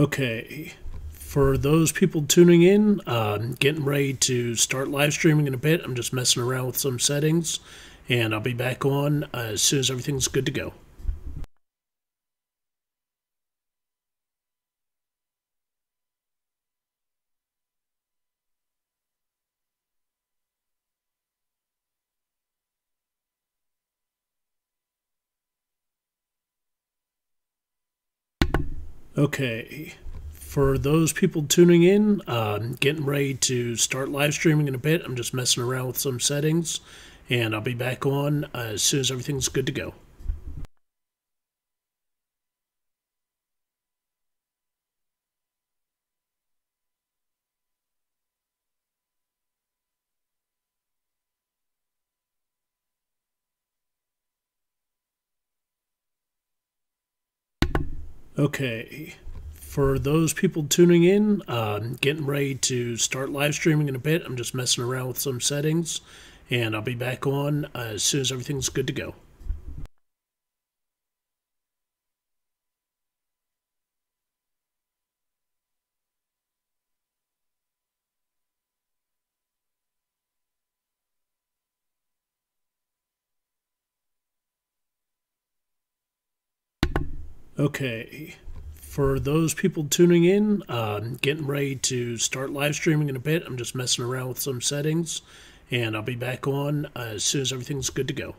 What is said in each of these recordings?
Okay, for those people tuning in, getting ready to start live streaming in a bit. I'm just messing around with some settings, and I'll be back on as soon as everything's good to go. Okay, for those people tuning in, getting ready to start live streaming in a bit. I'm just messing around with some settings, and I'll be back on as soon as everything's good to go. Okay, for those people tuning in, getting ready to start live streaming in a bit. I'm just messing around with some settings, and I'll be back on as soon as everything's good to go. Okay, for those people tuning in, getting ready to start live streaming in a bit. I'm just messing around with some settings, and I'll be back on as soon as everything's good to go.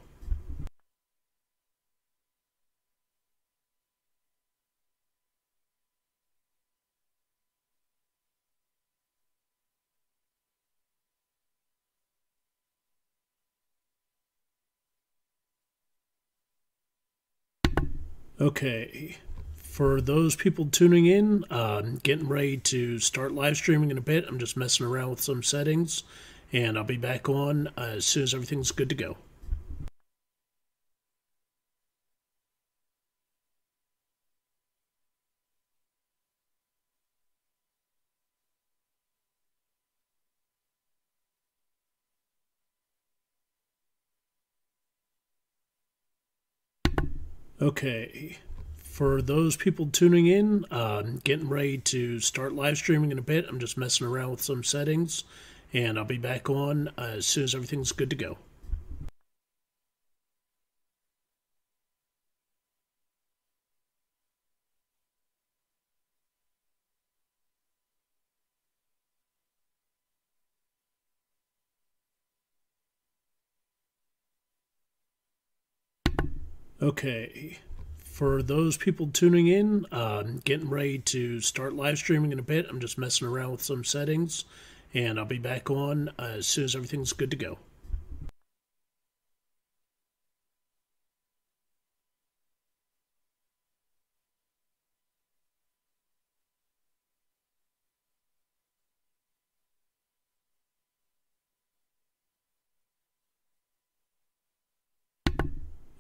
Okay, for those people tuning in, getting ready to start live streaming in a bit. I'm just messing around with some settings, and I'll be back on as soon as everything's good to go. Okay, for those people tuning in, getting ready to start live streaming in a bit. I'm just messing around with some settings, and I'll be back on as soon as everything's good to go. Okay, for those people tuning in, getting ready to start live streaming in a bit. I'm just messing around with some settings, and I'll be back on as soon as everything's good to go.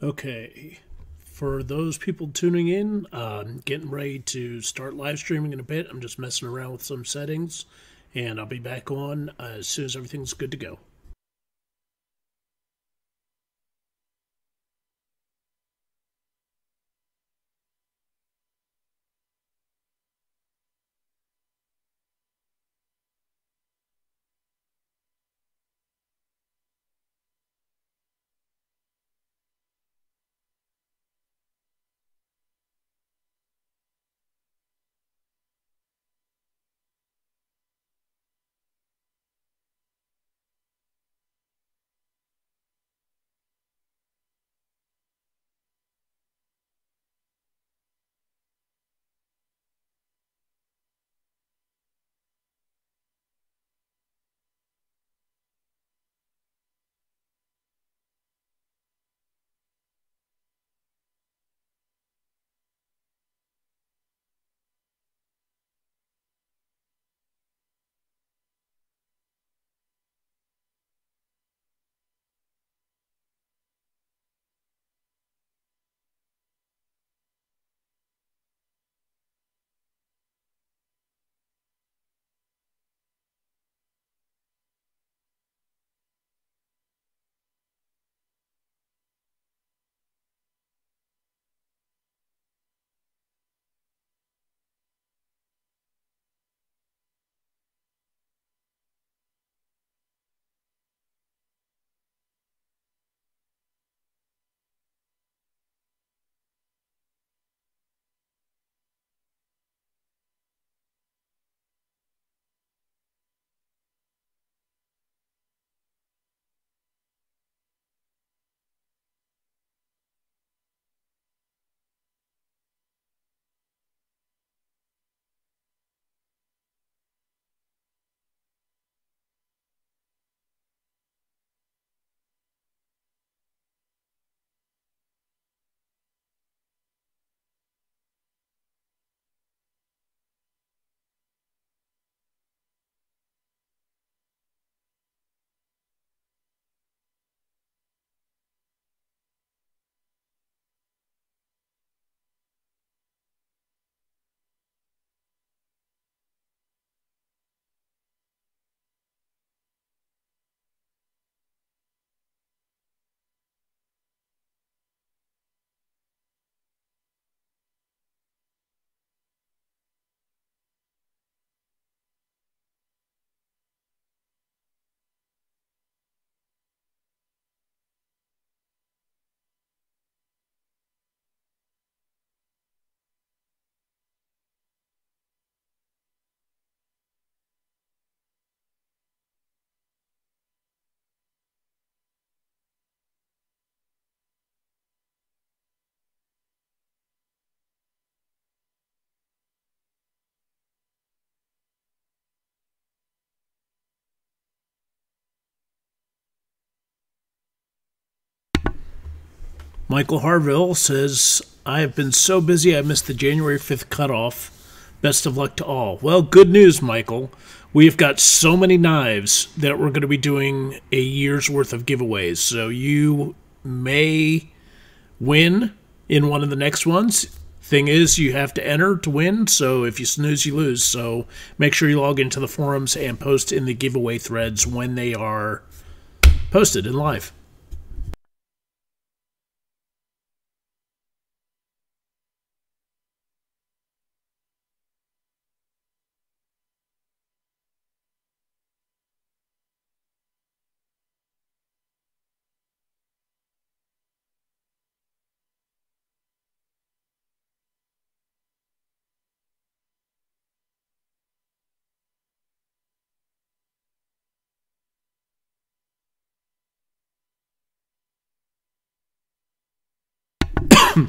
Okay, for those people tuning in, getting ready to start live streaming in a bit. I'm just messing around with some settings, and I'll be back on as soon as everything's good to go. Michael Harville says, I have been so busy I missed the January 5th cutoff. Best of luck to all. Well, good news, Michael. We've got so many knives that we're going to be doing a year's worth of giveaways. So you may win in one of the next ones. Thing is, you have to enter to win, so if you snooze, you lose. So make sure you log into the forums and post in the giveaway threads when they are posted in live.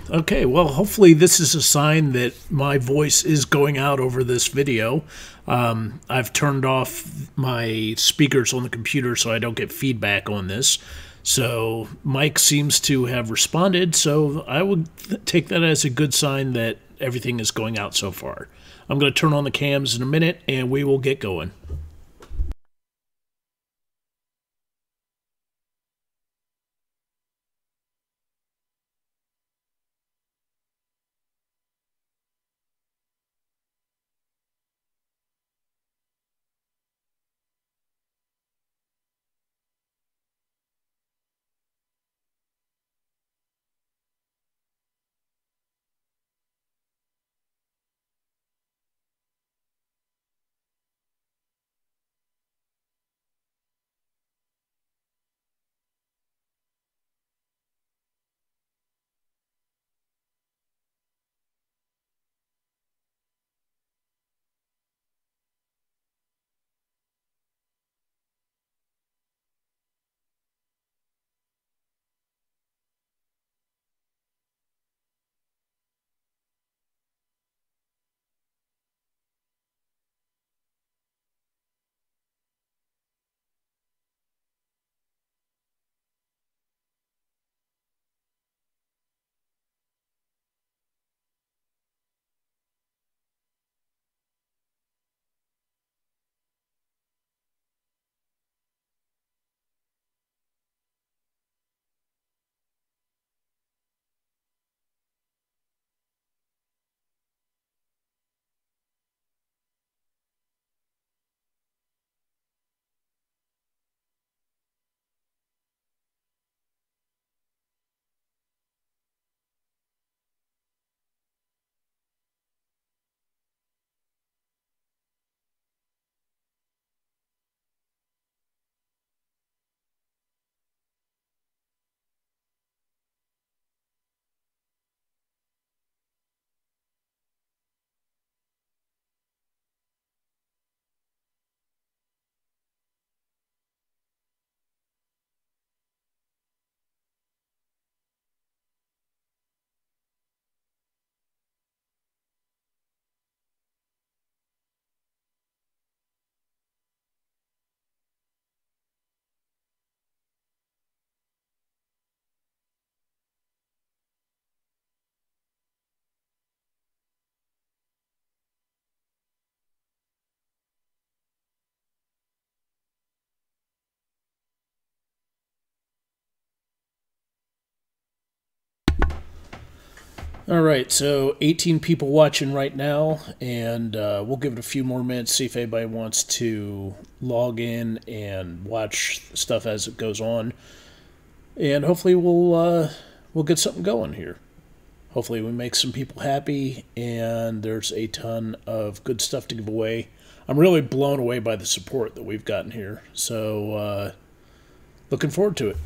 Okay, well, hopefully this is a sign that my voice is going out over this video. I've turned off my speakers on the computer so I don't get feedback on this. So Mike seems to have responded, so I would take that as a good sign that everything is going out so far. I'm going to turn on the cams in a minute and we will get going. All right, so 18 people watching right now, and we'll give it a few more minutes, see if anybody wants to log in and watch stuff as it goes on, and hopefully we'll get something going here. Hopefully we make some people happy, and there's a ton of good stuff to give away. I'm really blown away by the support that we've gotten here, so looking forward to it.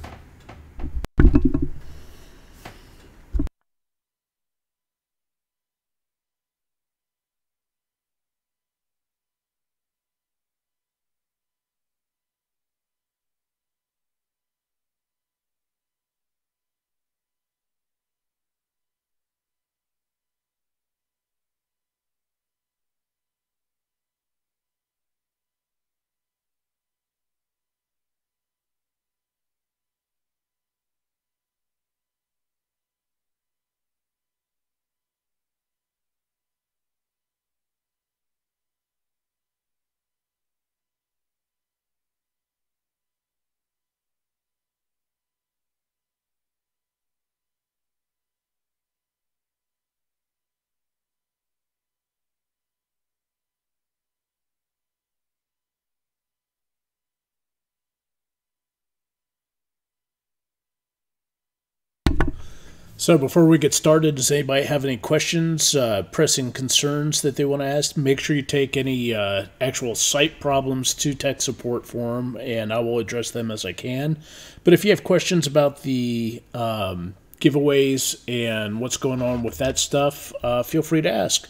So before we get started, does anybody have any questions, pressing concerns that they want to ask? Make sure you take any actual site problems to tech support for them, and I will address them as I can. But if you have questions about the giveaways and what's going on with that stuff, feel free to ask.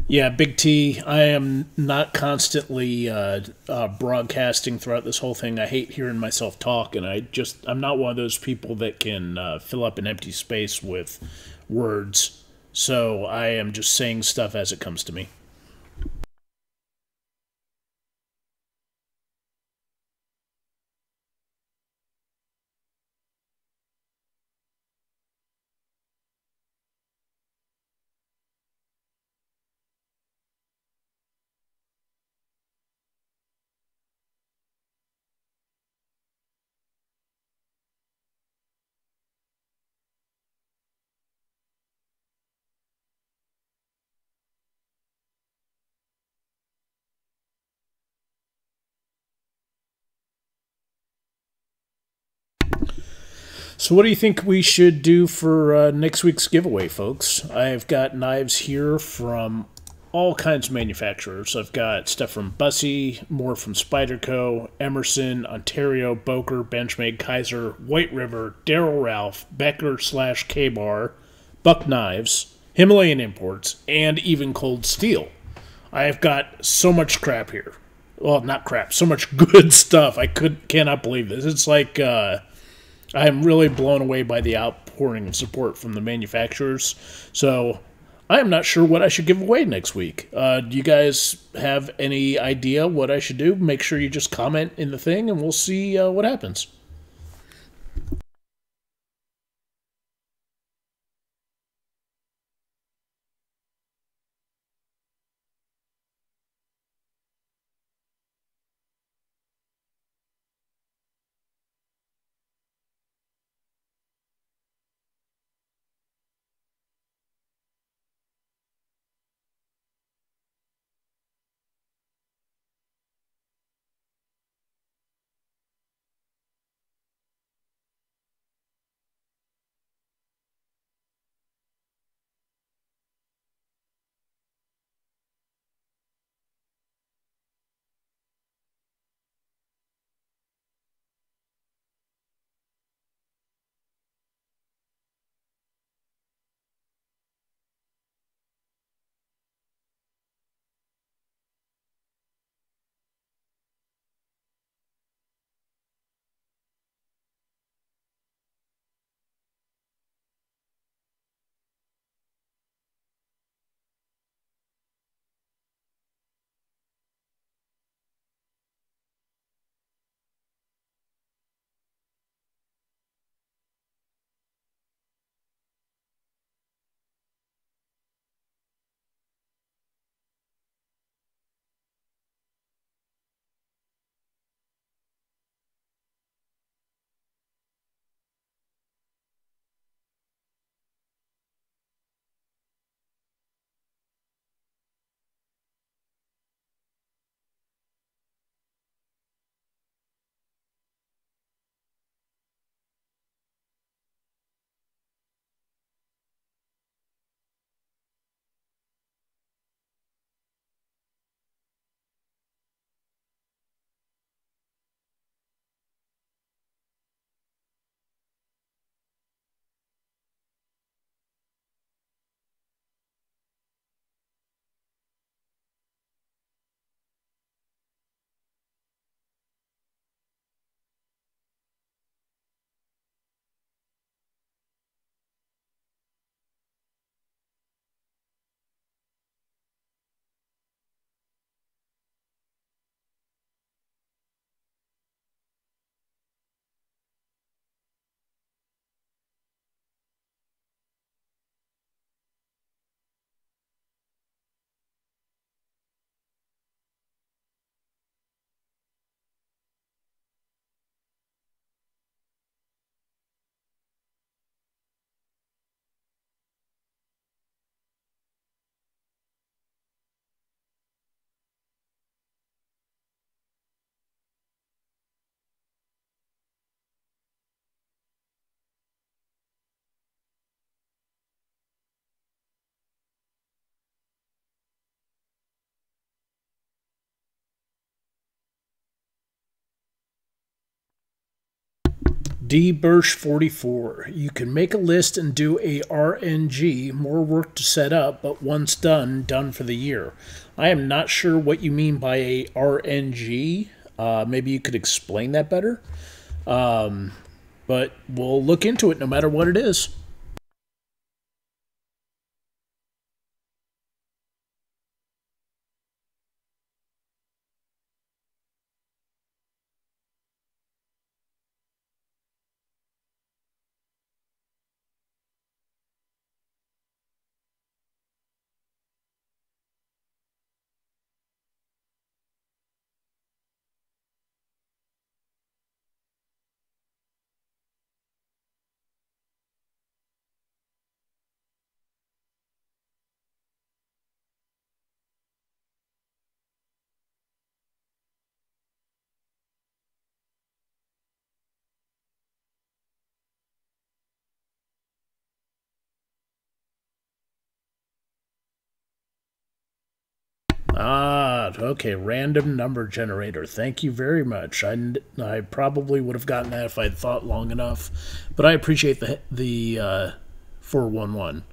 Yeah, Big T. I am not constantly broadcasting throughout this whole thing. I hate hearing myself talk, and I'm not one of those people that can fill up an empty space with words. So I am just saying stuff as it comes to me. So, what do you think we should do for next week's giveaway, folks? I've got knives here from all kinds of manufacturers. I've got stuff from Bussy, more from Spyderco, Emerson, Ontario, Boker, Benchmade, Kaiser, White River, Darryl Ralph, Becker slash K-Bar, Buck Knives, Himalayan Imports, and even Cold Steel. I've got so much crap here. Well, not crap, so much good stuff. Cannot believe this. It's like I'm really blown away by the outpouring of support from the manufacturers. So I am not sure what I should give away next week. Do you guys have any idea what I should do? Make sure you just comment in the thing, and we'll see what happens. DBursh44. You can make a list and do a RNG, more work to set up, but once done, done for the year. I am not sure what you mean by a RNG. Maybe you could explain that better. But we'll look into it no matter what it is. Ah, okay, random number generator. Thank you very much. I probably would have gotten that if I'd thought long enough, but I appreciate the 411.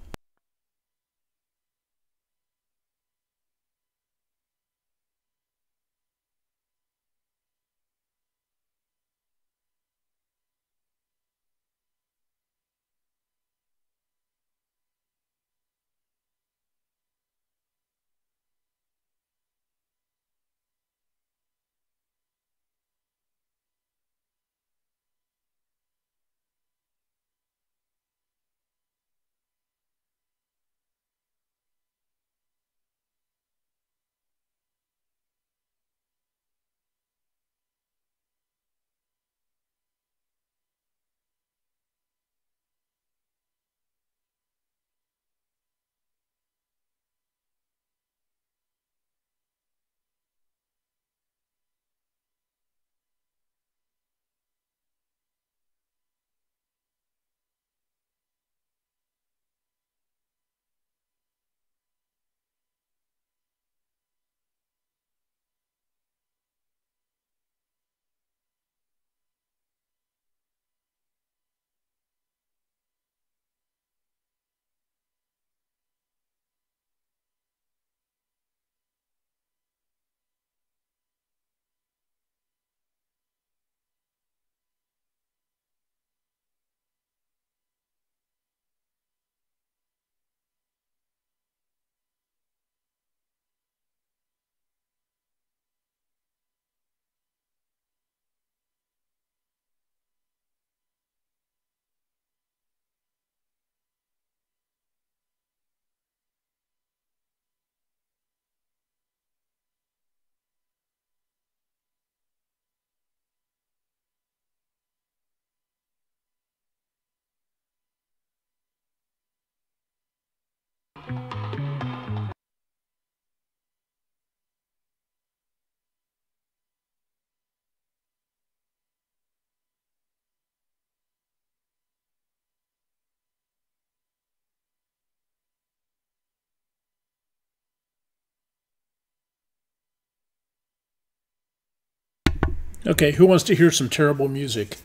Okay, who wants to hear some terrible music?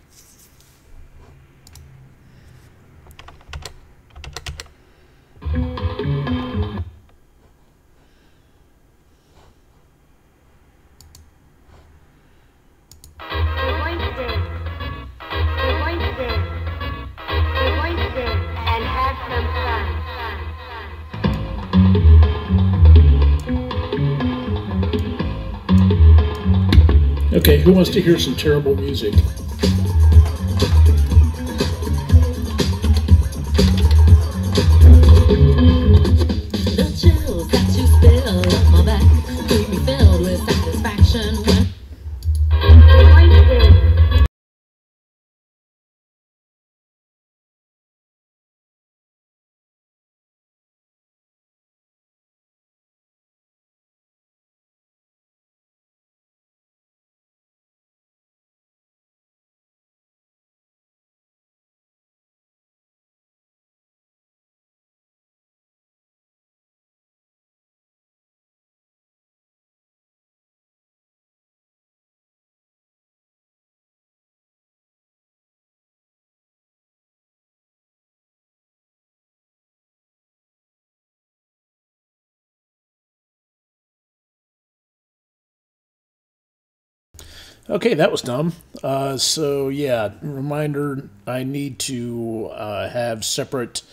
Okay, who wants to hear some terrible music? Okay, that was dumb. So yeah, reminder, I need to have separate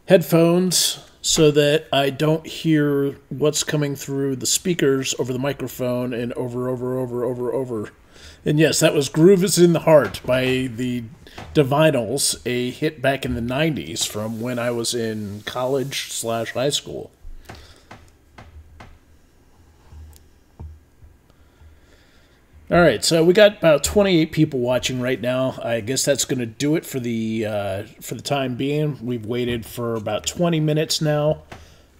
headphones so that I don't hear what's coming through the speakers over the microphone and over. And yes, that was Groove is in the Heart by the Divinals, a hit back in the 90s from when I was in college/high school. All right, so we got about 28 people watching right now. I guess that's going to do it for the time being. We've waited for about 20 minutes now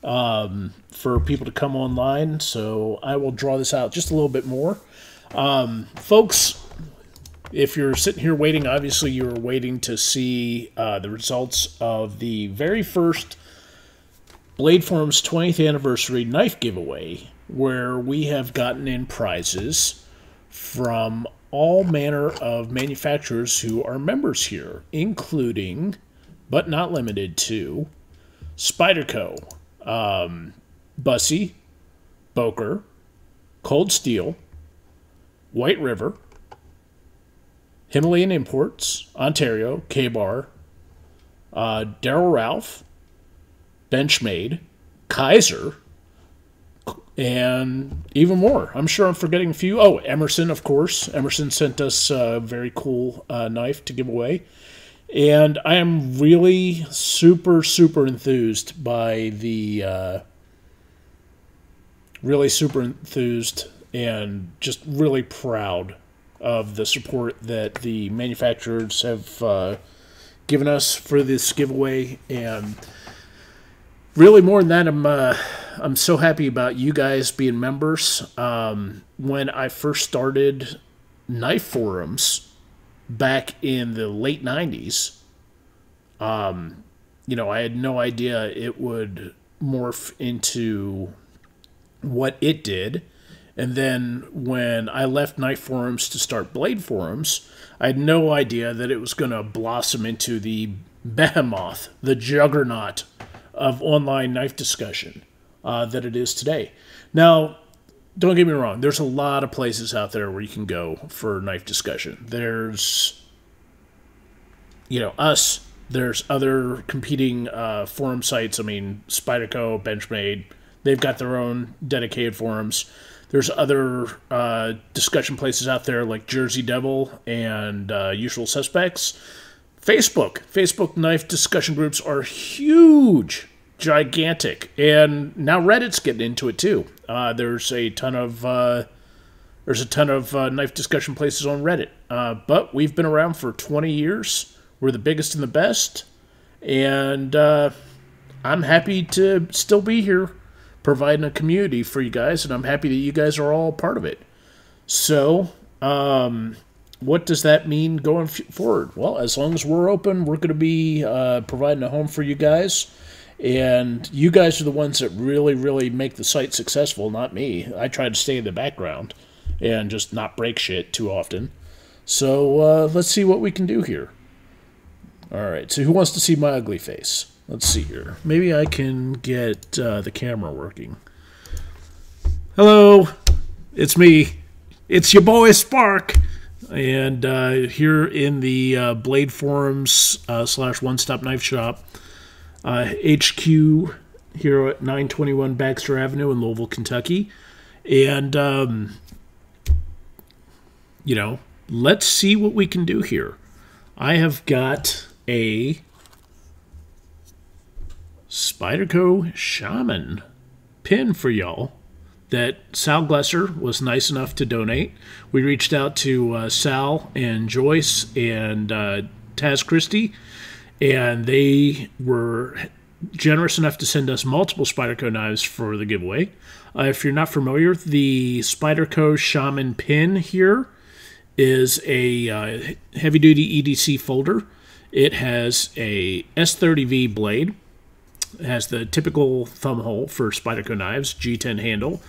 for people to come online, so I will draw this out just a little bit more. Folks, if you're sitting here waiting, obviously you're waiting to see the results of the very first BladeForums 20th anniversary knife giveaway, where we have gotten in prizes from all manner of manufacturers who are members here, including, but not limited to, Spyderco, Bussy, Boker, Cold Steel, White River, Himalayan Imports, Ontario, K-Bar, Daryl Ralph, Benchmade, Kaiser, and even more. I'm sure I'm forgetting a few. Oh, Emerson, of course. Emerson sent us a very cool knife to give away. And I am really super enthused by the... really super enthused and just really proud of the support that the manufacturers have given us for this giveaway. And really, more than that, I'm so happy about you guys being members. When I first started Knife Forums back in the late 90s, you know, I had no idea it would morph into what it did. And then when I left Knife Forums to start BladeForums, I had no idea that it was going to blossom into the behemoth, the juggernaut of online knife discussion that it is today. Now, don't get me wrong, there's a lot of places out there where you can go for knife discussion. There's, you know, us. There's other competing forum sites. I mean, Spyderco, Benchmade, they've got their own dedicated forums. There's other discussion places out there like Jersey Devil and Usual Suspects. Facebook knife discussion groups are huge, gigantic, and now Reddit's getting into it too. There's a ton of knife discussion places on Reddit, but we've been around for 20 years. We're the biggest and the best, and I'm happy to still be here, providing a community for you guys, and I'm happy that you guys are all part of it. So, what does that mean going forward? Well, as long as we're open, we're going to be providing a home for you guys. And you guys are the ones that really make the site successful, not me. I try to stay in the background and just not break shit too often. So let's see what we can do here. All right, so who wants to see my ugly face? Let's see here. Maybe I can get the camera working. Hello, it's me. It's your boy Spark. And here in the BladeForums / One Stop Knife Shop HQ here at 921 Baxter Avenue in Louisville, Kentucky. And, you know, let's see what we can do here. I have got a Spyderco Shaman Pin for y'all that Sal Glesser was nice enough to donate. We reached out to Sal and Joyce and Taz Christie, and they were generous enough to send us multiple Spyderco knives for the giveaway. If you're not familiar, the Spyderco Shaman Pin here is a heavy-duty EDC folder. It has a S30V blade. It has the typical thumb hole for Spyderco knives, G10 handle,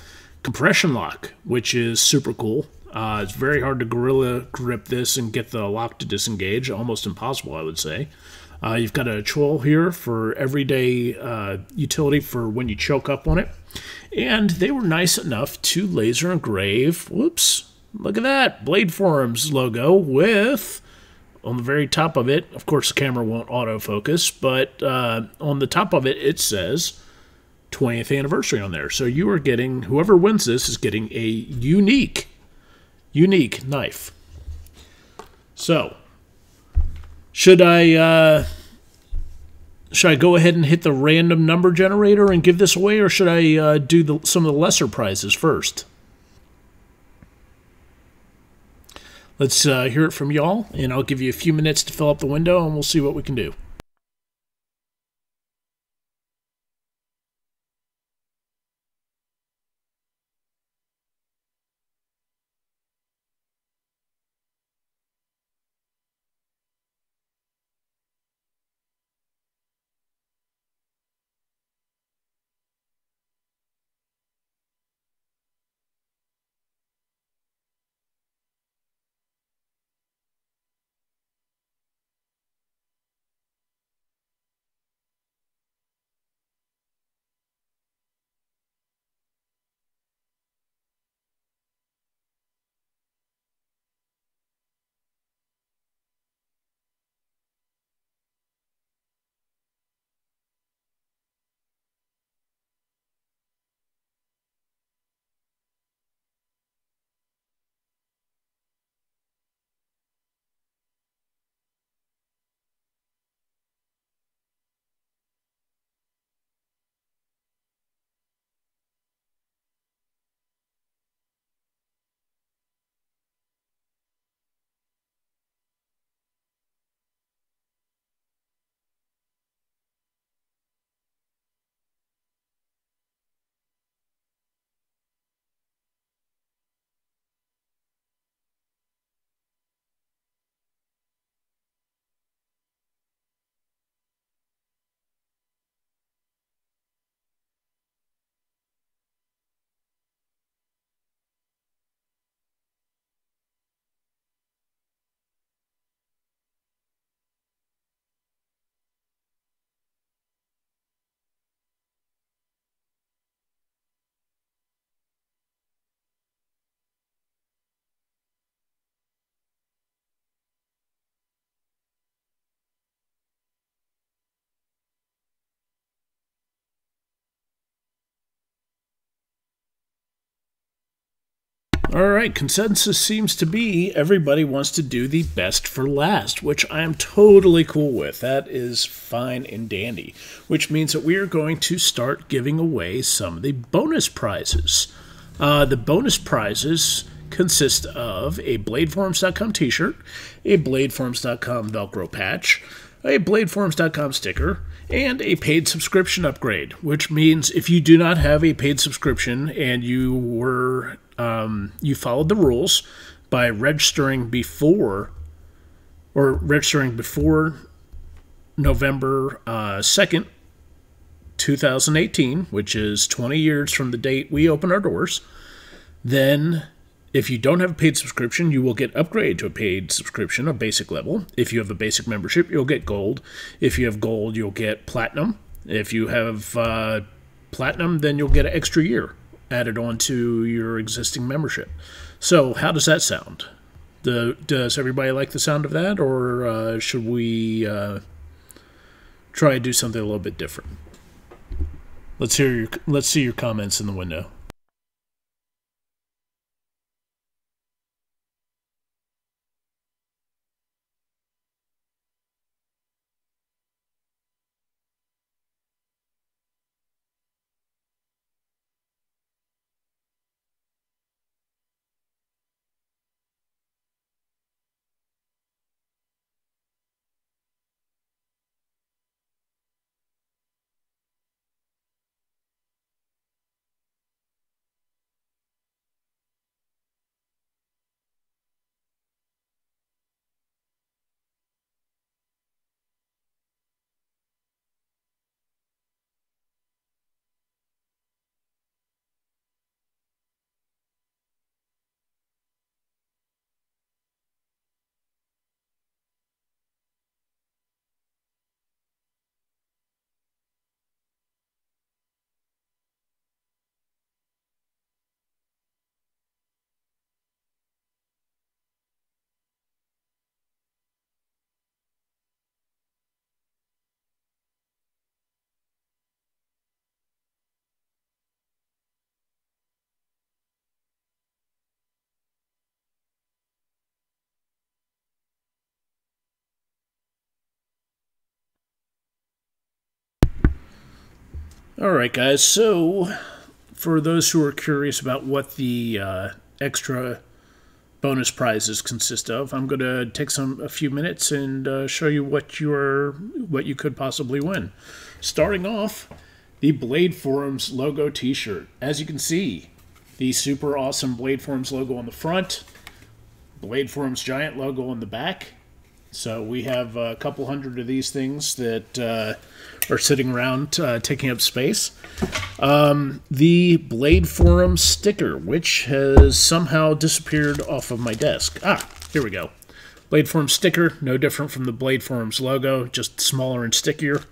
compression lock, which is super cool. It's very hard to gorilla grip this and get the lock to disengage, almost impossible, I would say. You've got a choil here for everyday utility for when you choke up on it. And they were nice enough to laser engrave, whoops, Look at that BladeForums logo with, on the very top of it, of course the camera won't autofocus, but on the top of it, it says 20th anniversary on there. So you are getting, whoever wins this is getting a unique knife. So, should I go ahead and hit the random number generator and give this away, or should I do some of the lesser prizes first? Let's hear it from y'all, and I'll give you a few minutes to fill up the window, and we'll see what we can do. All right, consensus seems to be everybody wants to do the best for last, which I am totally cool with. That is fine and dandy, which means that we are going to start giving away some of the bonus prizes. The bonus prizes consist of a BladeForums.com t-shirt, a BladeForums.com Velcro patch, a BladeForums.com sticker, and a paid subscription upgrade, which means if you do not have a paid subscription and you followed the rules by registering before November 2nd, 2018, which is 20 years from the date we open our doors, then if you don't have a paid subscription, you will get upgraded to a paid subscription, a basic level. If you have a basic membership, you'll get gold. If you have gold, you'll get platinum. If you have platinum, then you'll get an extra year added on to your existing membership. So how does that sound? Does everybody like the sound of that, or should we try to do something a little bit different? Let's see your comments in the window. Alright guys, so for those who are curious about what the extra bonus prizes consist of, I'm going to take a few minutes and show you what you could possibly win. Starting off, the BladeForums logo t-shirt. As you can see, the super awesome BladeForums logo on the front, BladeForums giant logo on the back. So we have a couple hundred of these things that are sitting around taking up space. The BladeForums sticker, which has somehow disappeared off of my desk. Ah, here we go. BladeForums sticker, no different from the BladeForums logo, just smaller and stickier.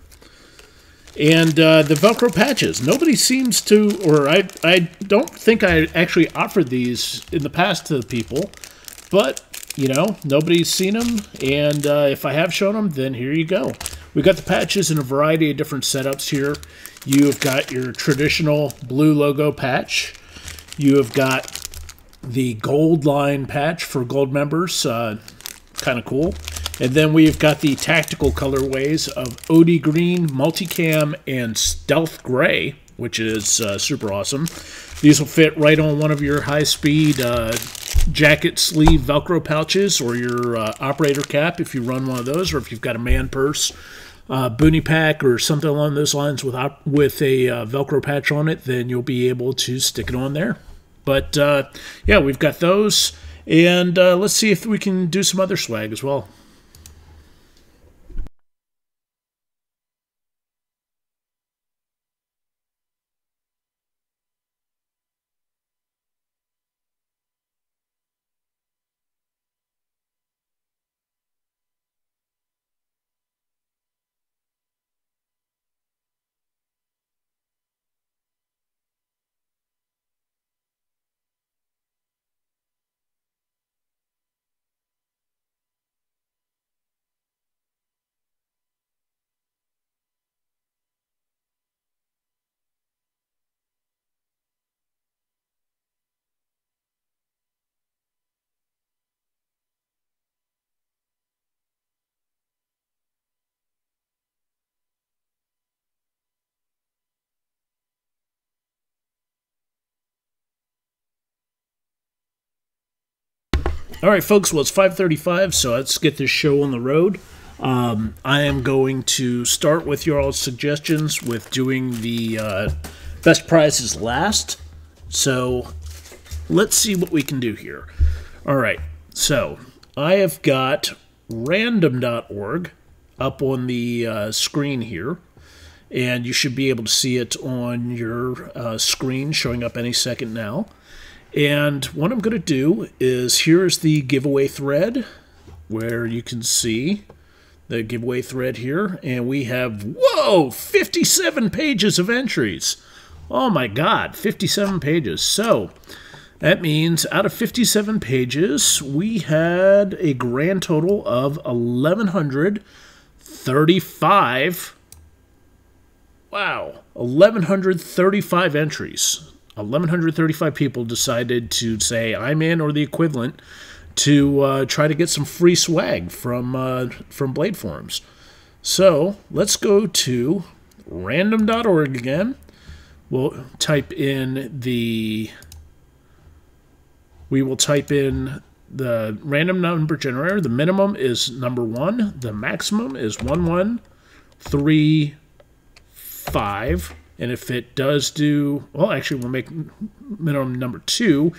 And the Velcro patches. Nobody seems to, or I don't think I actually offered these in the past to people, but you know, nobody's seen them, and if I have shown them, then here you go. We've got the patches in a variety of different setups here. You've got your traditional blue logo patch. You have got the gold line patch for gold members, kind of cool. And then we've got the tactical colorways of OD Green, Multicam, and Stealth Gray, which is super awesome. These will fit right on one of your high-speed jacket sleeve Velcro pouches or your operator cap if you run one of those, or if you've got a man purse, boonie pack, or something along those lines with a Velcro patch on it, then you'll be able to stick it on there. But yeah, we've got those, and let's see if we can do some other swag as well. All right, folks, well, it's 5:35, so let's get this show on the road. I am going to start with your all's suggestions with doing the best prizes last. So let's see what we can do here. All right, so I have got random.org up on the screen here, and you should be able to see it on your screen showing up any second now. And what I'm going to do is, here's the giveaway thread where you can see the giveaway thread here. And we have, whoa, 57 pages of entries. Oh my God, 57 pages. So that means out of 57 pages, we had a grand total of 1,135. Wow, 1,135 entries. 1,135 people decided to say I'm in, or the equivalent, to try to get some free swag from BladeForums. So let's go to random.org again. We'll type in the random number generator. The minimum is number 1. The maximum is 1135. And if it does do, well, actually, we'll make minimum number 2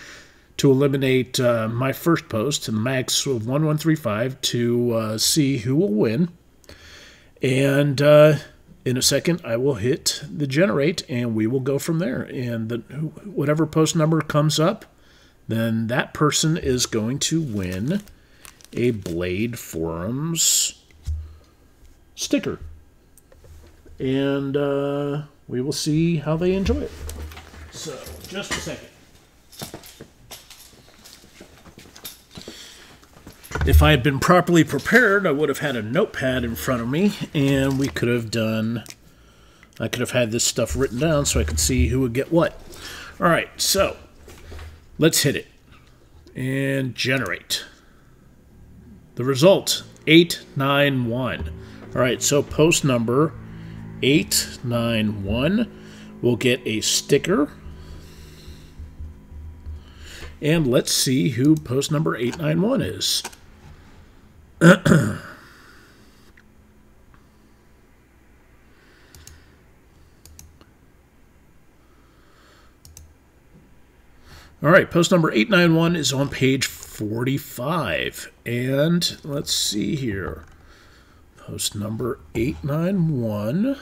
to eliminate my first post, and the max of 1135 to see who will win. And in a second, I will hit the generate, and we will go from there. And whatever post number comes up, then that person is going to win a BladeForums sticker. And we will see how they enjoy it. So, just a second. If I had been properly prepared, I would have had a notepad in front of me, and I could have had this stuff written down so I could see who would get what. All right, so let's hit it and generate. The result, 891. All right, so post number 891 We'll get a sticker. And let's see who post number 891 is. All right, post number 891 is on page 45. And let's see here. Post number 891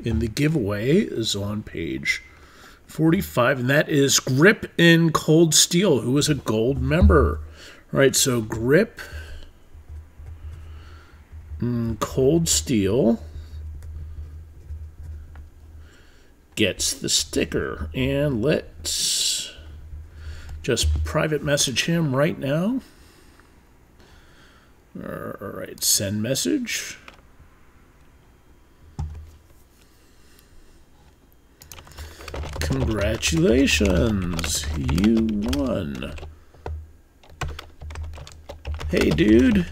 in the giveaway is on page 45, and that is Grip in Cold Steel, who is a gold member. All right, so Grip in Cold Steel gets the sticker. And let's just private message him right now. All right, send message. Congratulations, you won. Hey, dude.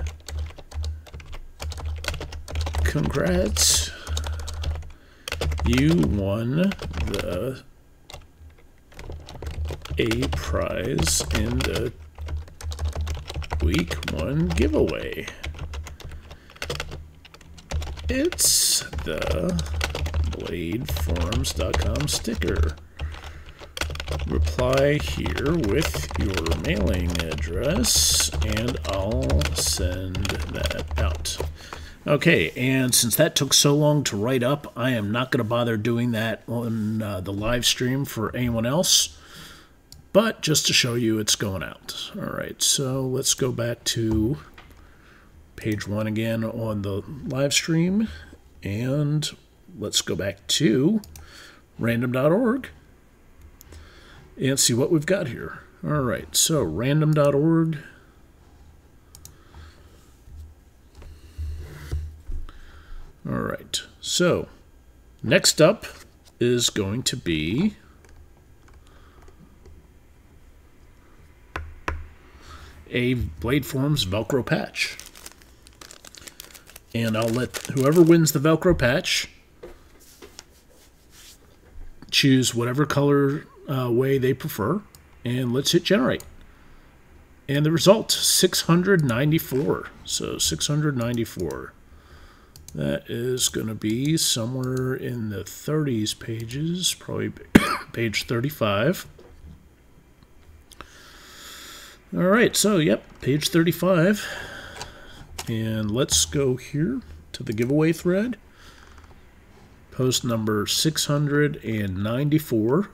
Congrats. You won a prize in the week 1 giveaway. It's the BladeForums.com sticker. Reply here with your mailing address and I'll send that out. Okay, and since that took so long to write up, I am not going to bother doing that on the live stream for anyone else. But just to show you, it's going out. All right, so let's go back to page 1 again on the live stream. And let's go back to random.org and see what we've got here. All right, so random.org. All right, so next up is going to be a BladeForums Velcro patch. And I'll let whoever wins the Velcro patch choose whatever color way they prefer. And let's hit generate. And the result, 694. So 694. That is going to be somewhere in the 30s pages, probably page 35. All right, so yep, page 35. And let's go here to the giveaway thread. Post number 694.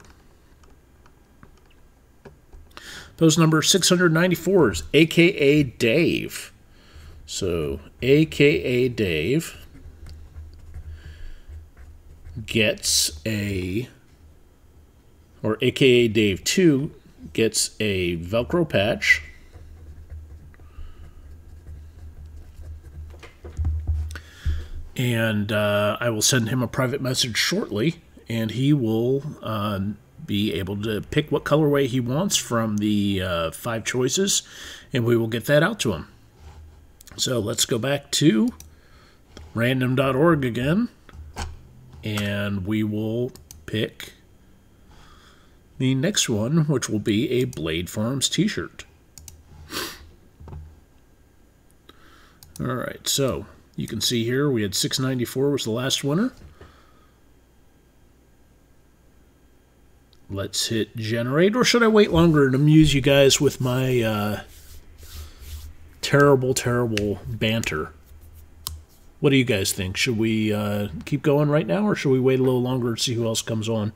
Post number 694 is AKA Dave. So AKA Dave gets a, or AKA Dave 2 gets a Velcro patch. And I will send him a private message shortly, and he will be able to pick what colorway he wants from the 5 choices, and we will get that out to him. So let's go back to random.org again, and we will pick the next one, which will be a BladeForums t-shirt. All right, so you can see here we had 694 was the last winner. Let's hit generate, or should I wait longer and amuse you guys with my terrible banter? What do you guys think? Should we keep going right now, or should we wait a little longer and see who else comes on?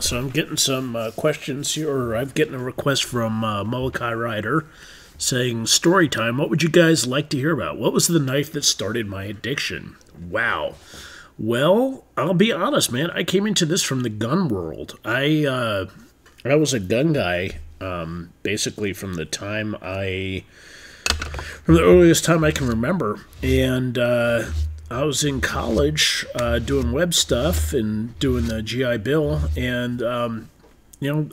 So I'm getting some questions here, or I'm getting a request from Molokai Rider saying, story time, what would you guys like to hear about? What was the knife that started my addiction? Wow. Well, I'll be honest, man. I came into this from the gun world. I was a gun guy, basically from the earliest time I can remember. And I was in college doing web stuff and doing the GI Bill. And, I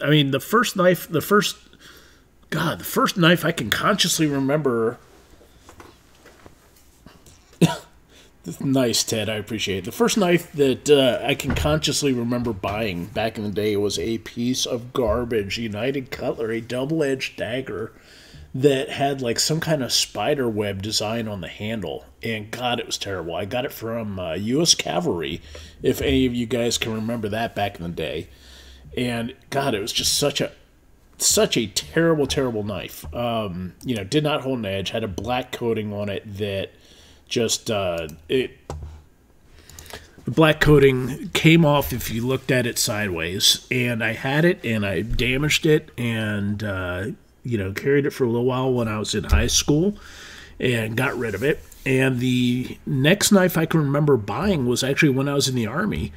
mean, the first knife I can consciously remember. Nice, Ted. I appreciate it. The first knife that I can consciously remember buying back in the day was a piece of garbage United Cutlery double-edged dagger that had like some kind of spider web design on the handle. And God, it was terrible. I got it from U.S. Cavalry, if any of you guys can remember that back in the day. And God, it was just such a terrible, terrible knife. Did not hold an edge, had a black coating on it that just the black coating came off if you looked at it sideways, and I had it and I damaged it and carried it for a little while when I was in high school and got rid of it. And the next knife I can remember buying was actually when I was in the Army,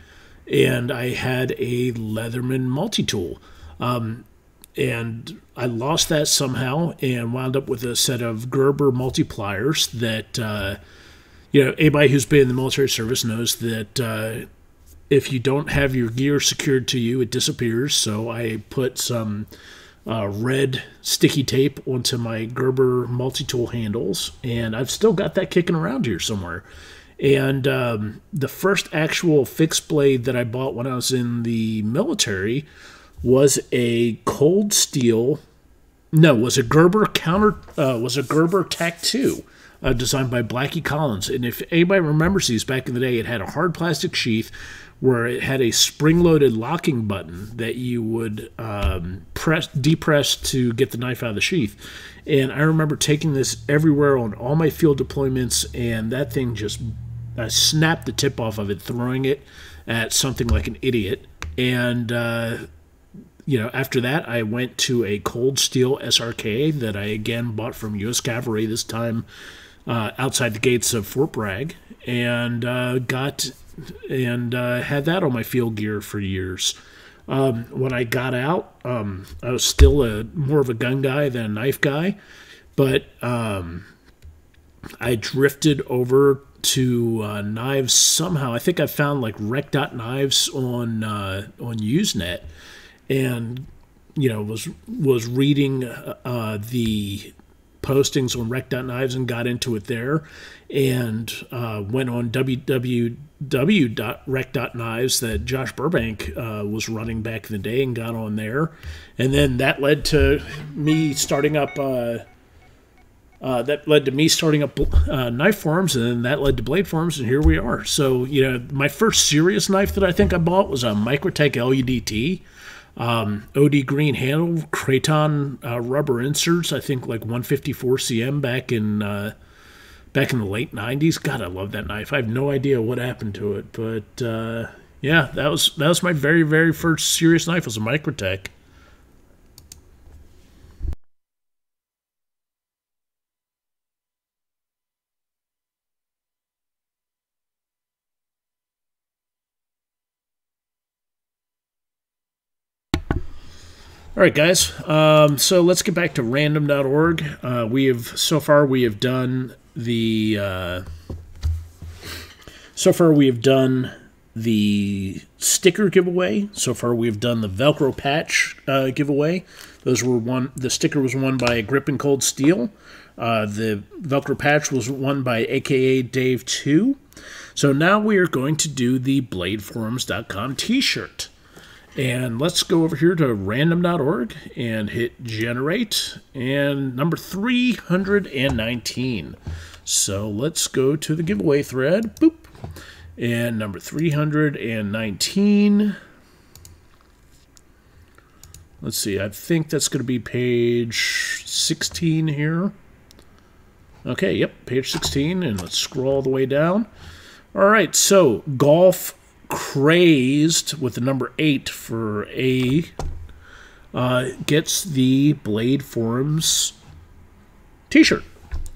and I had a Leatherman multi-tool. And I lost that somehow and wound up with a set of Gerber multipliers that, anybody who's been in the military service knows that if you don't have your gear secured to you, it disappears. So I put some red sticky tape onto my Gerber multi-tool handles, and I've still got that kicking around here somewhere. And the first actual fixed blade that I bought when I was in the military was a cold steel. No, was a Gerber Tac 2, designed by Blackie Collins. And if anybody remembers these back in the day, it had a hard plastic sheath where it had a spring-loaded locking button that you would depress to get the knife out of the sheath. And I remember taking this everywhere on all my field deployments, and that thing just, I snapped the tip off of it, throwing it at something like an idiot. And after that, I went to a cold steel SRK that I again bought from U.S. Cavalry, this time outside the gates of Fort Bragg, and had that on my field gear for years. When I got out, I was still more of a gun guy than a knife guy, but I drifted over to knives somehow. I think I found like Rec.Dot knives on Usenet, and was reading the postings on Rec.Dot knives and got into it there, and went on www.rec.dot knives that Josh Burbank was running back in the day, and got on there, and then that led to me starting up Knife Forums, and then that led to Blade Forums, and here we are. So my first serious knife that I think I bought was a Microtech LUDT. OD green handle, Kraton rubber inserts, I think like 154 cm back in the late 90s. God, I love that knife. I have no idea what happened to it, but yeah, that was my very, very first serious knife, was a Microtech. All right, guys. So let's get back to random.org. We have done the sticker giveaway. So far, we have done the Velcro patch giveaway. The sticker was won by Grip and Cold Steel. The Velcro patch was won by AKA Dave 2. So now we are going to do the BladeForums.com T-shirt. And let's go over here to random.org and hit generate, and number 319. So let's go to the giveaway thread. Boop. And number 319. Let's see, I think that's going to be page 16 here. Okay, yep, page 16, and let's scroll all the way down. All right, so golf Crazed with the number 8 for A gets the BladeForums t-shirt.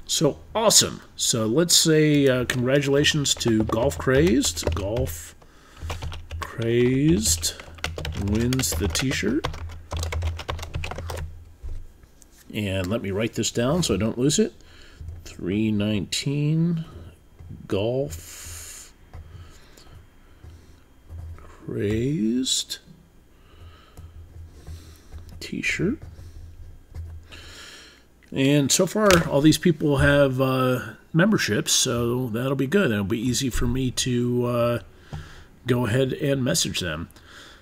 So awesome. So let's say congratulations to Golf Crazed. Golf Crazed wins the t-shirt. And let me write this down so I don't lose it. 319 Golf Crazed t-shirt. And so far, all these people have memberships, so that'll be good. It'll be easy for me to go ahead and message them.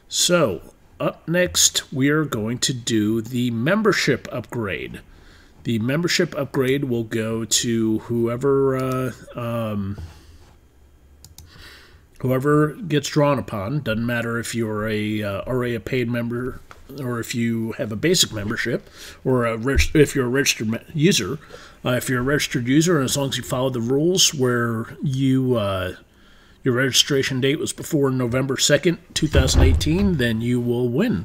So, up next, we are going to do the membership upgrade. The membership upgrade will go to whoever whoever gets drawn upon. Doesn't matter if you're already a paid member or if you have a basic membership, or if you're a registered user. If you're a registered user, and as long as you follow the rules where you your registration date was before November 2nd, 2018, then you will win.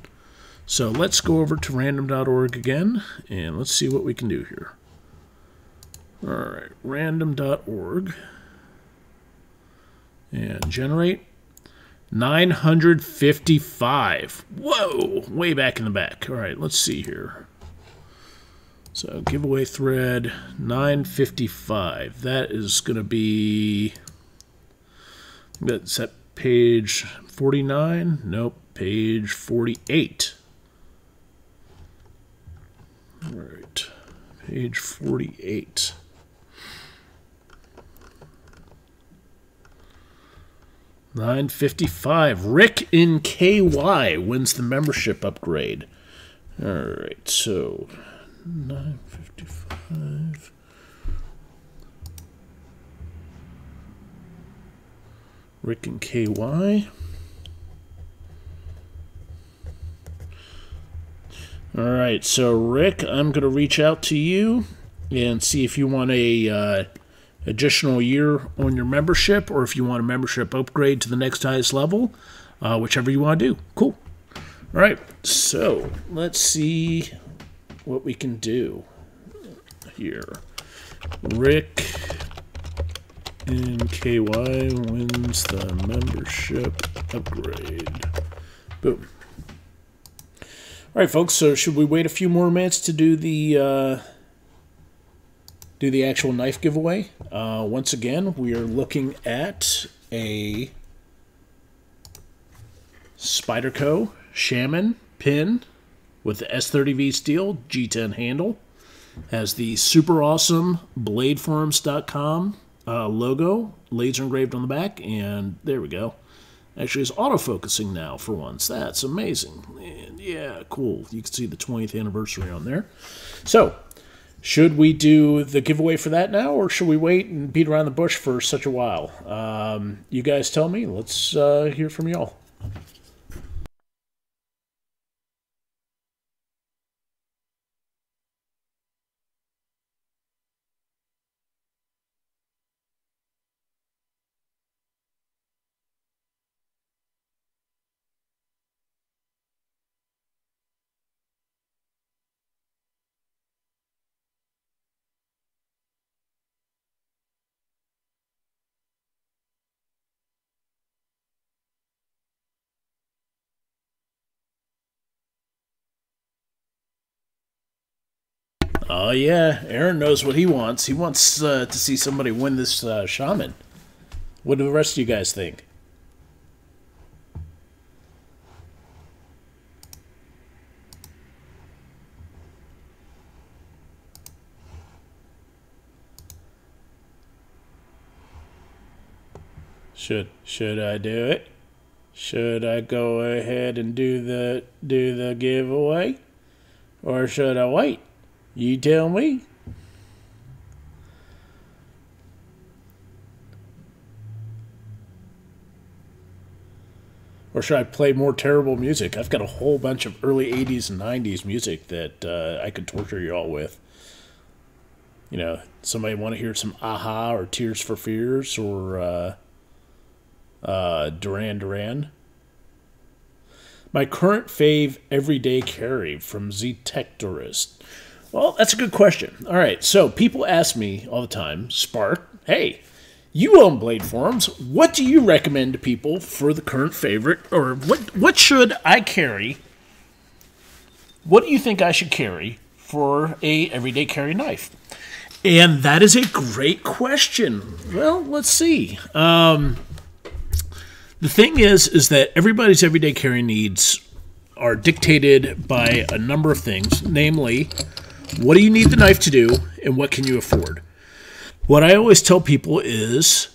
So let's go over to random.org again, and let's see what we can do here. Alright, random.org. And generate 955. Whoa! Way back in the back. Alright, let's see here. So, giveaway thread 955. That is going to be... That's at page 49? Nope, page 48. Alright, page 48. $9.55. Rick in KY wins the membership upgrade. Alright, so $9.55. Rick and KY. Alright, so Rick, I'm going to reach out to you and see if you want a additional year on your membership, or if you want a membership upgrade to the next highest level, whichever you want to do. Cool. Alright, so let's see what we can do here. Rick in KY wins the membership upgrade. Boom. Alright, folks, so should we wait a few more minutes to do the actual knife giveaway? Once again, we are looking at a Spyderco Shaman Pin with the S30V steel G10 handle. Has the super awesome BladeForums.com logo, laser engraved on the back, and there we go. Actually, it's autofocusing now for once. That's amazing. And yeah, cool. You can see the 20th anniversary on there. So, should we do the giveaway for that now, or should we wait and beat around the bush for such a while? You guys tell me. Let's hear from y'all. Oh yeah, Aaron knows what he wants. He wants to see somebody win this shaman. What do the rest of you guys think? Should I do it? Should I go ahead and do the giveaway, or should I wait? You tell me. Or should I play more terrible music? I've got a whole bunch of early 80s and 90s music that I could torture you all with. You know, somebody want to hear some Aha or Tears for Fears, or Duran. My current fave everyday carry from Z-Techtorist. Well, that's a good question. All right, so people ask me all the time, Spark, hey, you own BladeForums. What do you recommend to people for the current favorite, or what should I carry? What do you think I should carry for a everyday carry knife? And that is a great question. Well, let's see. The thing is that everybody's everyday carry needs are dictated by a number of things, namely, what do you need the knife to do, and what can you afford? What I always tell people is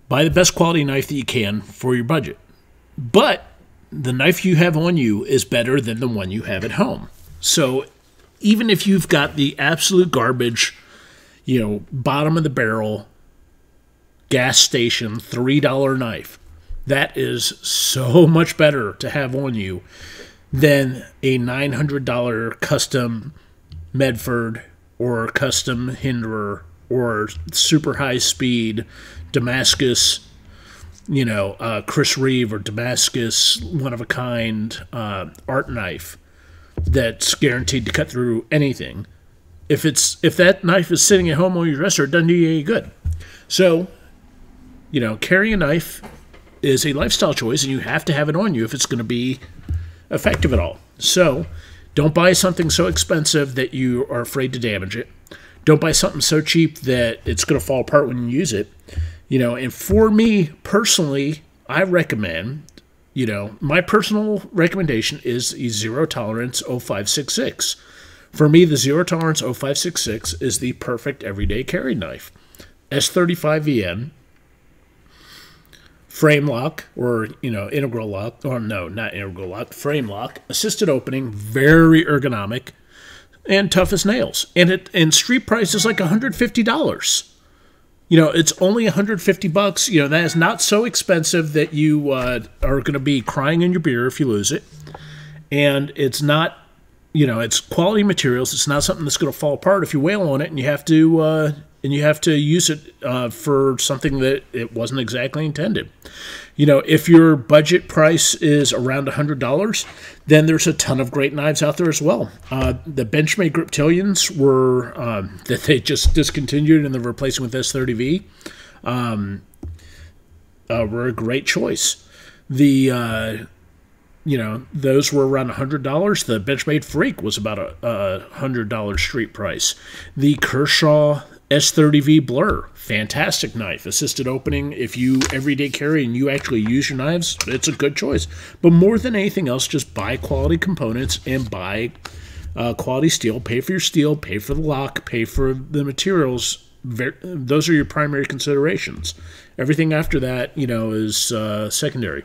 buy the best quality knife that you can for your budget. But the knife you have on you is better than the one you have at home. So even if you've got the absolute garbage, bottom of the barrel, gas station, $3 knife, that is so much better to have on you than a $900 custom Medford or custom Hinderer or super high speed Damascus, Chris Reeve or Damascus one of a kind art knife that's guaranteed to cut through anything. If that knife is sitting at home on your dresser, it doesn't do you any good. So, carrying a knife is a lifestyle choice, and you have to have it on you if it's going to be effective at all. So, don't buy something so expensive that you are afraid to damage it. Don't buy something so cheap that it's going to fall apart when you use it. And for me personally, I recommend, my personal recommendation is a zero tolerance 0566. For me, the zero tolerance 0566 is the perfect everyday carry knife. S35VN, frame lock, or, integral lock, or no, not integral lock, frame lock, assisted opening, very ergonomic, and tough as nails. And street price is like $150. It's only $150. That is not so expensive that you are going to be crying in your beer if you lose it. And it's not, it's quality materials. It's not something that's going to fall apart if you wail on it and you have to use it for something that it wasn't exactly intended. If your budget price is around $100, then there's a ton of great knives out there as well. The Benchmade Griptilians were that they just discontinued and they're replacing with S30V were a great choice. The those were around $100. The Benchmade Freak was about a $100 street price. The Kershaw S30V Blur, fantastic knife, assisted opening. If you everyday carry and you actually use your knives, it's a good choice. But more than anything else, just buy quality components and buy quality steel. Pay for your steel, pay for the lock, pay for the materials. Those are your primary considerations. Everything after that, is secondary.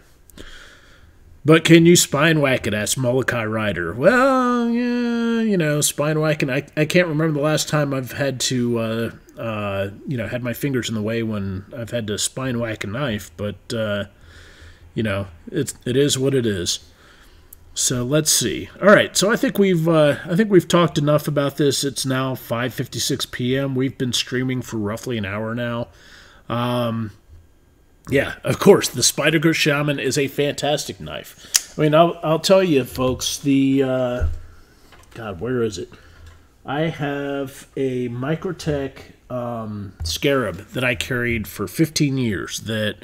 But can you spine whack it? Asked Molokai Rider. Well, yeah, spine whacking. I can't remember the last time I've had to, had my fingers in the way when I've had to spine whack a knife. But, it is what it is. So let's see. All right. So I think we've talked enough about this. It's now 5:56 p.m. We've been streaming for roughly an hour now. Yeah, of course, the Spyderco Shaman is a fantastic knife. I mean, I'll tell you, folks, the, God, where is it? I have a Microtech Scarab that I carried for 15 years that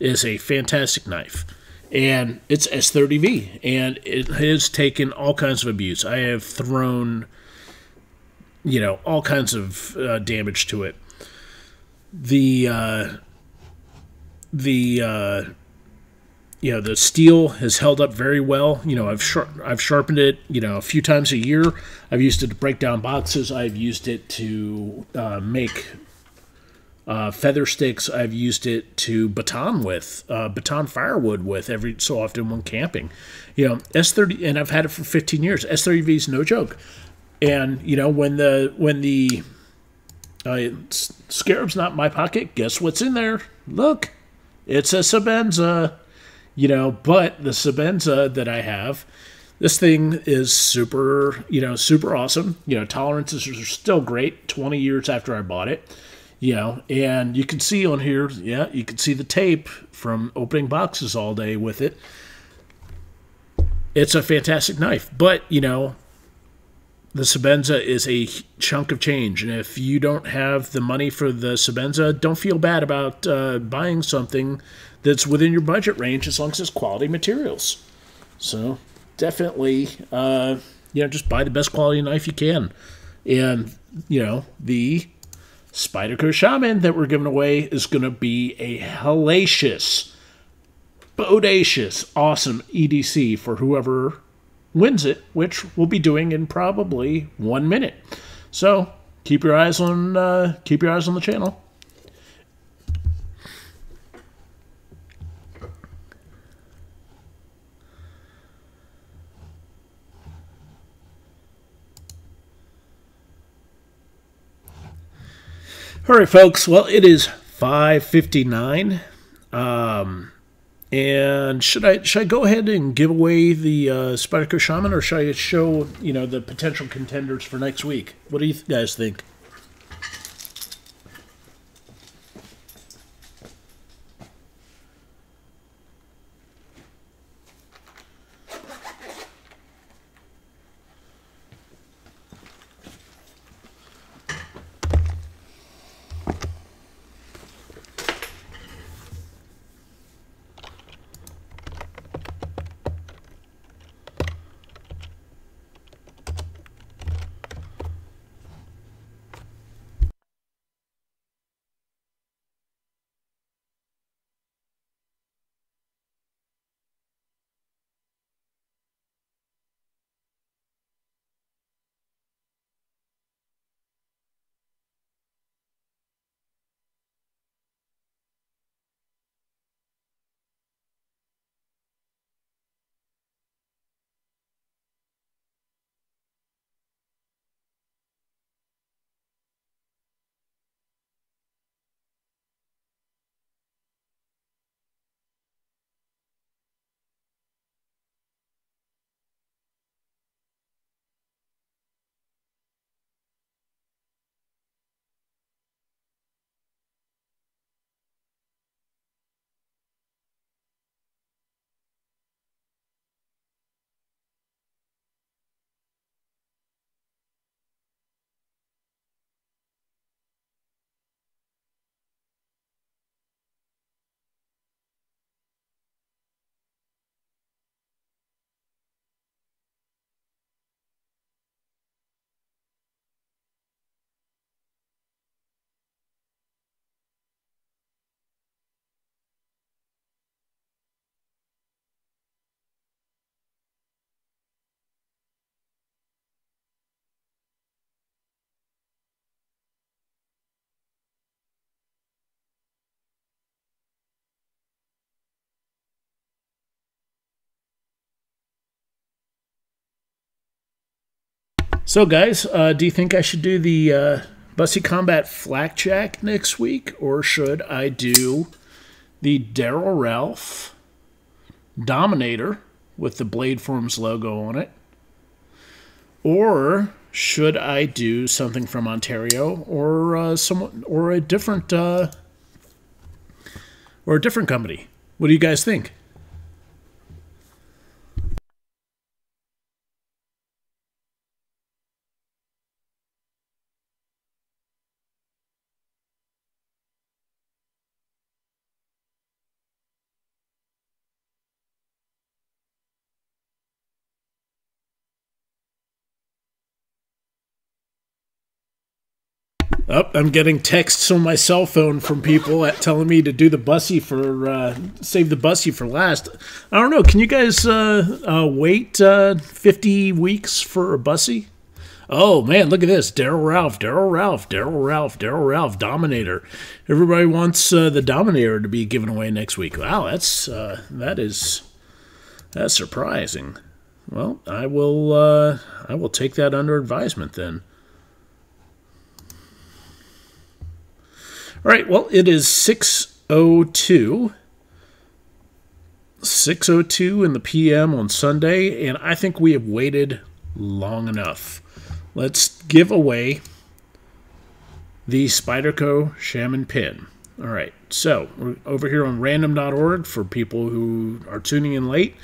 is a fantastic knife. And it's S30V, and it has taken all kinds of abuse. I have thrown, all kinds of damage to it. The steel has held up very well. I've sharpened it, a few times a year. I've used it to break down boxes. I've used it to make feather sticks. I've used it to baton firewood with every so often when camping. S30, and I've had it for 15 years. S30V is no joke. And when the Scarab's not in my pocket, guess what's in there? Look. It's a Sebenza, but the Sebenza that I have, this thing is super, super awesome. Tolerances are still great 20 years after I bought it. You know, and you can see on here, yeah, you can see the tape from opening boxes all day with it. It's a fantastic knife, but, you know, the Sebenza is a chunk of change, and if you don't have the money for the Sebenza, don't feel bad about buying something that's within your budget range as long as it's quality materials. So definitely, you know, just buy the best quality knife you can. And, you know, the Spyderco Shaman that we're giving away is going to be a hellacious, bodacious, awesome EDC for whoever wins it, which we'll be doing in probably 1 minute. So keep your eyes on the channel. All right, folks. Well, it is 5:59. And should I go ahead and give away the Spyderco Shaman, or should I show, you know, the potential contenders for next week? What do you guys think? So, guys, do you think I should do the Bussy Combat Flakjack next week, or should I do the Daryl Ralph Dominator with the BladeForums logo on it, or should I do something from Ontario, or a different company? What do you guys think? Oh, I'm getting texts on my cell phone from people telling me to do the Bussy for save the Bussy for last. I don't know. Can you guys wait 50 weeks for a Bussy? Oh man, look at this! Daryl Ralph, Dominator. Everybody wants the Dominator to be given away next week. Wow, that's surprising. Well, I will take that under advisement then. All right, well, it is 6:02. 6:02 in the PM on Sunday, and I think we have waited long enough. Let's give away the Spyderco Shaman Pin. All right, so we're over here on random.org for people who are tuning in late.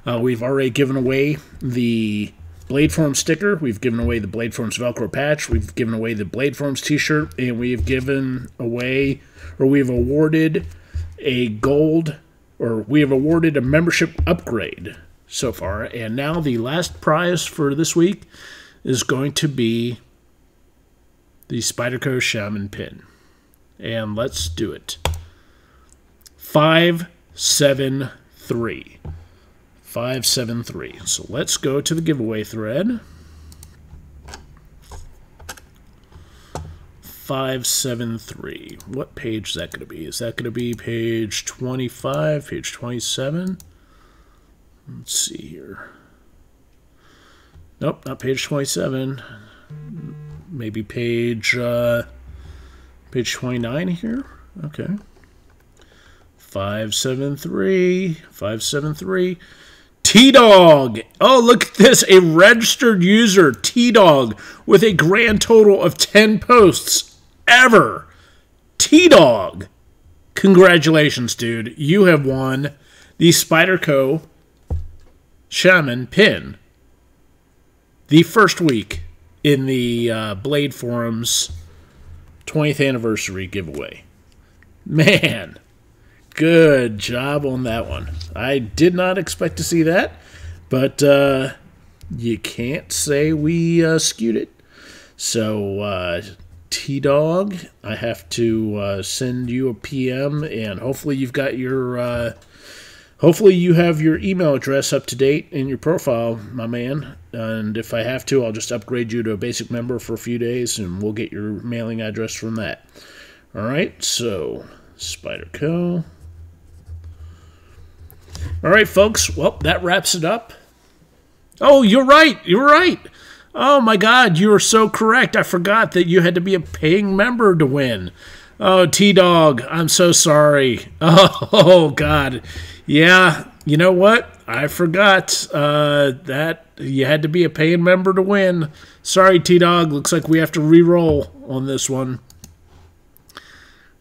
We've already given away the BladeForums sticker. We've given away the BladeForums Velcro patch. We've given away the BladeForums t-shirt, and we've given away, or we've awarded a gold, or we have awarded a membership upgrade so far. And now the last prize for this week is going to be the Spyderco Shaman Pin. And let's do it. 573. 573. So let's go to the giveaway thread. 573. What page is that going to be? Is that going to be page 25, page 27? Let's see here. Nope, not page 27. Maybe page 29 here. Okay. 573. 573. T-Dog. Oh, look at this. A registered user, T-Dog, with a grand total of 10 posts ever. T-Dog. Congratulations, dude. You have won the Spyderco Shaman Pin. The first week in the BladeForums 20th anniversary giveaway. Man, good job on that one. I did not expect to see that, but you can't say we skewed it. So, T-Dog, I have to send you a PM, and hopefully you've got your... hopefully you have your email address up to date in your profile, my man. And if I have to, I'll just upgrade you to a basic member for a few days, and we'll get your mailing address from that. All right, so Spyderco. All right, folks. Well, that wraps it up. Oh, you're right. You're right. Oh, my God. You are so correct. I forgot that you had to be a paying member to win. Oh, T-Dog, I'm so sorry. Oh, God. Yeah, you know what? I forgot that you had to be a paying member to win. Sorry, T-Dog. Looks like we have to re-roll on this one.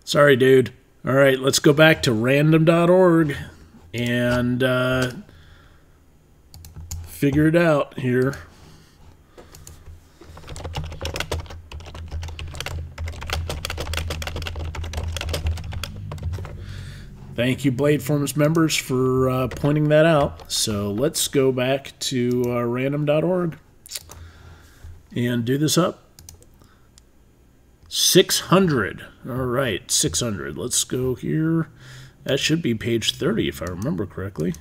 Sorry, dude. All right, let's go back to random.org and figure it out here. Thank you, BladeForums members, for pointing that out. So let's go back to random.org and do this up. 600. All right, 600. Let's go here. That should be page 30, if I remember correctly.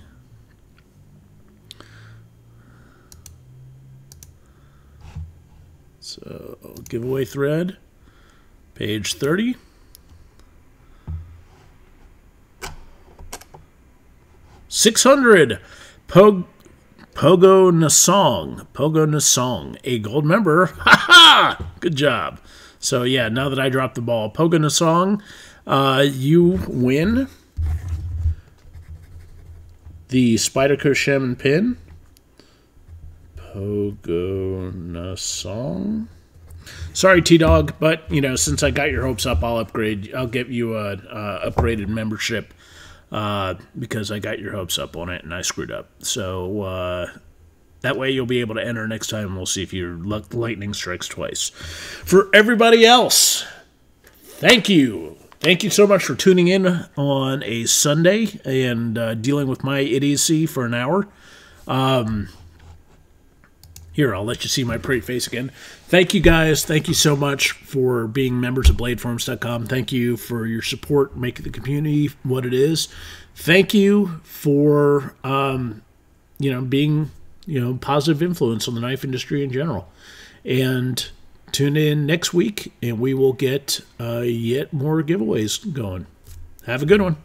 So, giveaway thread, page 30. 600. Pogo Nasong, a gold member. Ha ha! Good job. So yeah, now that I dropped the ball, Pogo Nasong, you win the Spyderco Shaman Pin. Pogo Nasong. Sorry, T-Dog, but you know, since I got your hopes up, I'll get you a upgraded membership. Because I got your hopes up on it and I screwed up. So that way you'll be able to enter next time, and we'll see if your lightning strikes twice. For everybody else, thank you. Thank you so much for tuning in on a Sunday and dealing with my idiocy for an hour. Here, I'll let you see my pretty face again. Thank you, guys. Thank you so much for being members of BladeForums.com. Thank you for your support, making the community what it is. Thank you for, being, positive influence on the knife industry in general. And tune in next week, and we will get yet more giveaways going. Have a good one.